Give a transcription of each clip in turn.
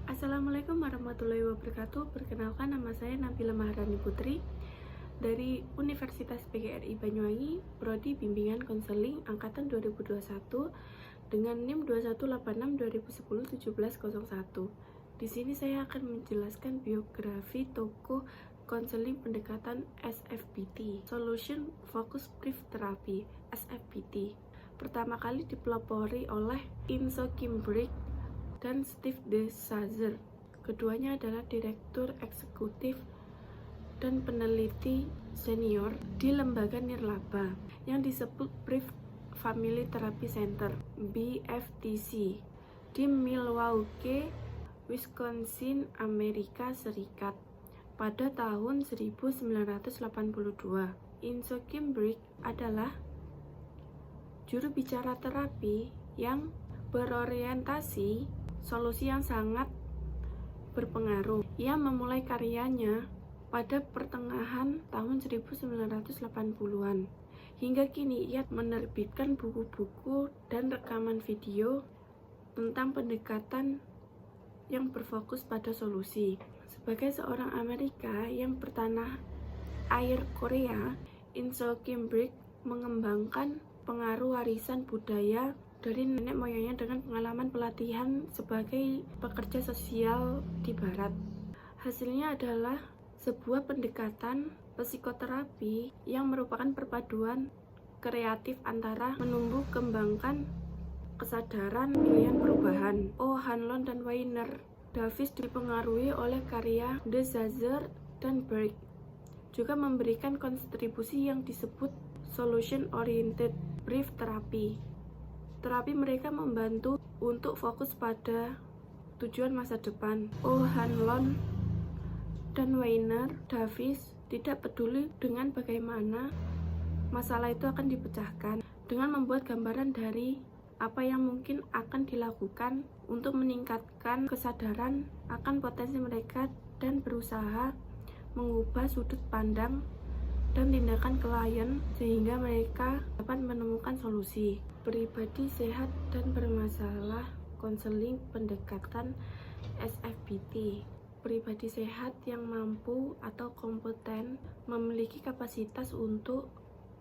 Assalamualaikum warahmatullahi wabarakatuh. Perkenalkan, nama saya Nabila Maharani Putri dari Universitas PGRI Banyuwangi, Prodi Bimbingan Konseling Angkatan 2021 dengan NIM 2186-2010-1701. Di sini saya akan menjelaskan biografi tokoh konseling pendekatan SFBT, Solution Focus Brief Therapy (SFBT). Pertama kali dipelopori oleh Inso Kimbrick dan Steve DeShazer. Keduanya adalah direktur eksekutif dan peneliti senior di lembaga nirlaba yang disebut Brief Family Therapy Center (BFTC) di Milwaukee, Wisconsin, Amerika Serikat pada tahun 1982. Inso Kimbrick adalah juru bicara terapi yang berorientasi solusi yang sangat berpengaruh. Ia memulai karyanya pada pertengahan tahun 1980-an. Hingga kini ia menerbitkan buku-buku dan rekaman video tentang pendekatan yang berfokus pada solusi. Sebagai seorang Amerika yang bertanah air Korea, Inso Kimbrick mengembangkan pengaruh warisan budaya dari nenek moyangnya dengan pengalaman pelatihan sebagai pekerja sosial di barat. Hasilnya adalah sebuah pendekatan psikoterapi yang merupakan perpaduan kreatif antara menumbuh kembangkan kesadaran pilihan perubahan. O'Hanlon dan Weiner Davis dipengaruhi oleh karya DeShazer dan Brick, juga memberikan kontribusi yang disebut Solution Oriented Brief Therapy. Terapi mereka membantu untuk fokus pada tujuan masa depan. O'Hanlon dan Weiner Davis tidak peduli dengan bagaimana masalah itu akan dipecahkan, dengan membuat gambaran dari apa yang mungkin akan dilakukan untuk meningkatkan kesadaran akan potensi mereka dan berusaha mengubah sudut pandang dan tindakan klien sehingga mereka dapat menemukan solusi. Pribadi sehat dan bermasalah konseling pendekatan SFBT. Pribadi sehat yang mampu atau kompeten memiliki kapasitas untuk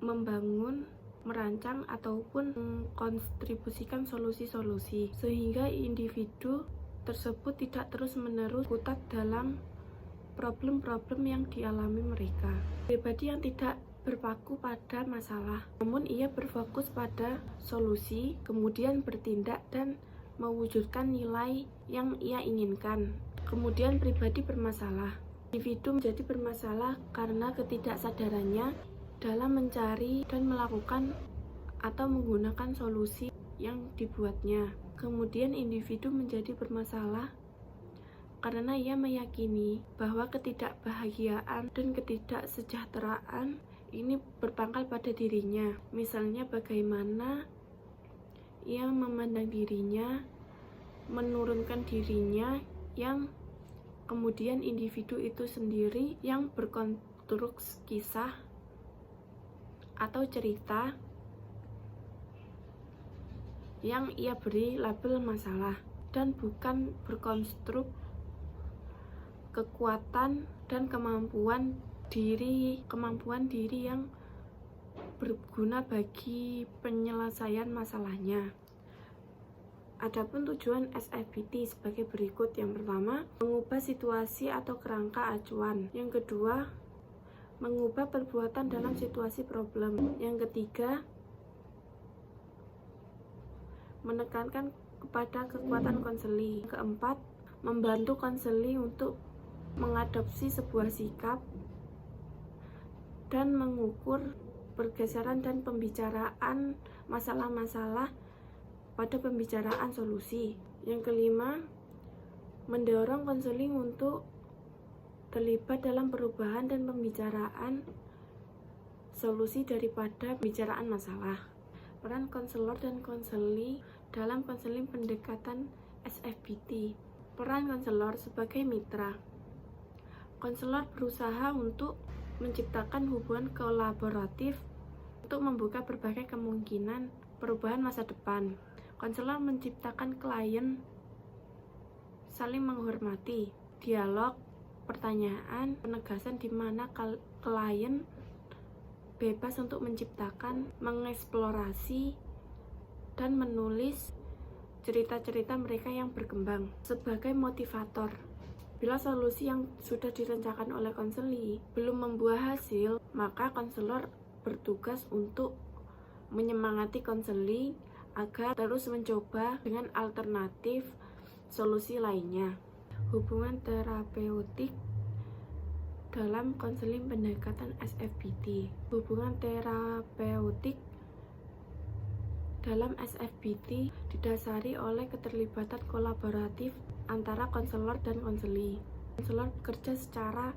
membangun, merancang ataupun mengkontribusikan solusi-solusi sehingga individu tersebut tidak terus-menerus putar dalam problem-problem yang dialami mereka. Pribadi yang tidak berpaku pada masalah, namun ia berfokus pada solusi, kemudian bertindak dan mewujudkan nilai yang ia inginkan. Kemudian pribadi bermasalah. Individu menjadi bermasalah karena ketidaksadarannya dalam mencari dan melakukan atau menggunakan solusi yang dibuatnya. Kemudian individu menjadi bermasalah karena ia meyakini bahwa ketidakbahagiaan dan ketidaksejahteraan ini berpangkal pada dirinya. Misalnya bagaimana ia memandang dirinya, menurunkan dirinya, yang kemudian individu itu sendiri yang berkonstruksi kisah atau cerita yang ia beri label masalah dan bukan berkonstruk kekuatan dan kemampuan diri yang berguna bagi penyelesaian masalahnya. Adapun tujuan SFBT sebagai berikut. Yang pertama, mengubah situasi atau kerangka acuan. Yang kedua, mengubah perbuatan dalam situasi problem. Yang ketiga, menekankan kepada kekuatan konseli. Yang keempat, membantu konseli untuk mengadopsi sebuah sikap dan mengukur pergeseran dan pembicaraan masalah-masalah pada pembicaraan solusi. Yang kelima, mendorong konseling untuk terlibat dalam perubahan dan pembicaraan solusi daripada pembicaraan masalah. Peran konselor dan konseli dalam konseling pendekatan SFBT. Peran konselor sebagai mitra. Konselor berusaha untuk menciptakan hubungan kolaboratif untuk membuka berbagai kemungkinan perubahan masa depan. Konselor menciptakan klien saling menghormati, dialog, pertanyaan, penegasan di mana klien bebas untuk menciptakan, mengeksplorasi, dan menulis cerita-cerita mereka yang berkembang sebagai motivator. Bila solusi yang sudah direncanakan oleh konseli belum membuah hasil, maka konselor bertugas untuk menyemangati konseli agar terus mencoba dengan alternatif solusi lainnya. Hubungan terapeutik dalam konseling pendekatan SFBT. Hubungan terapeutik dalam SFBT didasari oleh keterlibatan kolaboratif antara konselor dan konseli. Konselor bekerja secara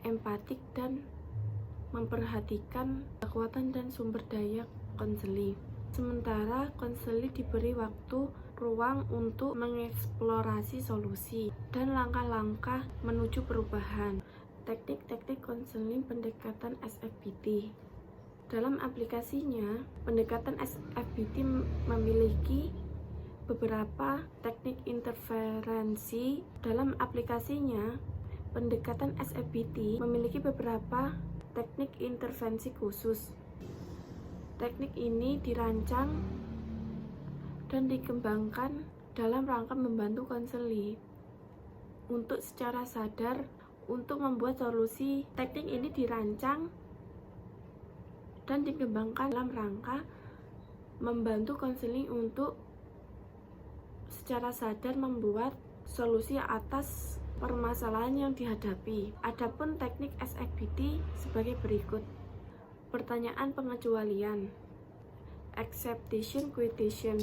empatik dan memperhatikan kekuatan dan sumber daya konseli. Sementara konseli diberi waktu ruang untuk mengeksplorasi solusi dan langkah-langkah menuju perubahan. Teknik-teknik konseling pendekatan SFBT. Dalam aplikasinya, pendekatan SFBT memiliki beberapa teknik interferensi. Dalam aplikasinya, pendekatan SFBT memiliki beberapa teknik intervensi khusus. Teknik ini dirancang dan dikembangkan dalam rangka membantu konseli untuk secara sadar untuk membuat solusi. Teknik ini dirancang dan dikembangkan dalam rangka membantu konseling untuk secara sadar membuat solusi atas permasalahan yang dihadapi. Adapun teknik SFBT sebagai berikut. Pertanyaan pengecualian. Acceptation Quotation.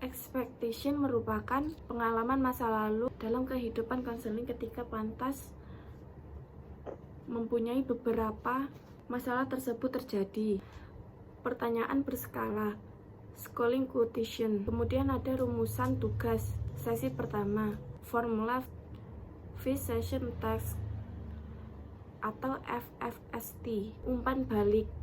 Expectation merupakan pengalaman masa lalu dalam kehidupan konseling ketika pantas mempunyai beberapa masalah tersebut terjadi. Pertanyaan berskala. Scoring Quotation. Kemudian ada rumusan tugas. Sesi pertama. Formula Fifth Session Task atau FFST. Umpan balik.